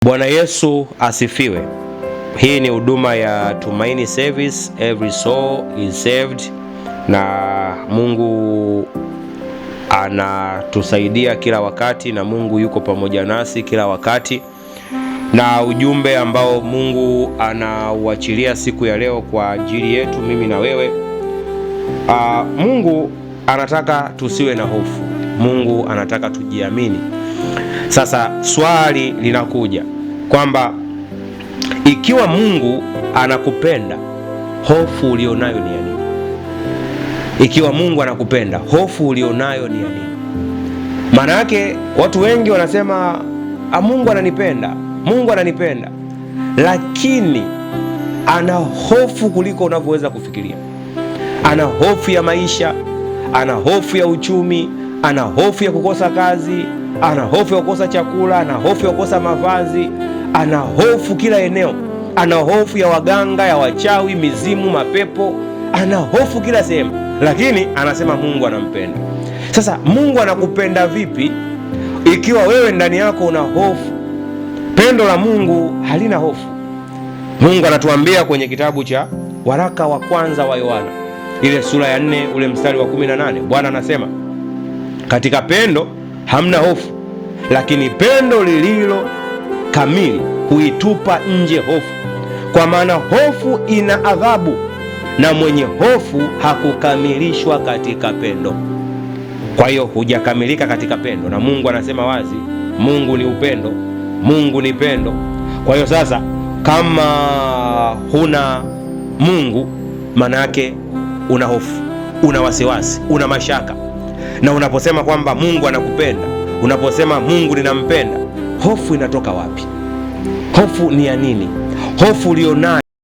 Bwana Yesu asifiwe. Hii ni huduma ya Tumaini Service, every soul is saved, na Mungu anatusaidia kila wakati, na Mungu yuko pamoja nasi kila wakati. Na ujumbe ambao Mungu anauachilia siku ya leo kwa ajili yetu mimi na wewe, Mungu anataka tusiwe na hofu. Mungu anataka tujiamini. Sasa swali linakuja kwamba ikiwa Mungu anakupenda, hofu ulionayo ni ya nini? Ikiwa Mungu anakupenda, hofu ulionayo ni ya nini? Maana yake watu wengi wanasema Mungu ananipenda, Mungu ananipenda, lakini ana hofu kuliko unavyoweza kufikiria. Ana hofu ya maisha, ana hofu ya uchumi, ana hofu ya kukosa kazi, ana hofu ya kukosa chakula, ana hofu ya kukosa mavazi, ana hofu kila eneo, ana hofu ya waganga, ya wachawi, mizimu, mapepo, ana hofu kila sehemu, lakini anasema Mungu anampenda. Sasa Mungu anakupenda vipi ikiwa wewe ndani yako una hofu? Pendo la Mungu halina hofu. Mungu anatuambia kwenye kitabu cha waraka wa kwanza wa Yohana, ile sura ya 4 ule mstari wa 18, Bwana anasema katika pendo hamna hofu, lakini pendo lililo kamili huitupa nje hofu, kwa maana hofu ina adhabu, na mwenye hofu hakukamilishwa katika pendo. Kwa hiyo hujakamilika katika pendo, na Mungu anasema wazi, Mungu ni upendo, Mungu ni pendo. Kwa hiyo sasa, kama huna Mungu, maana yake una hofu, una wasiwasi, una mashaka. Na unaposema kwamba Mungu anakupenda, unaposema Mungu ninampenda, hofu inatoka wapi? Hofu ni ya nini? Hofu ulionayo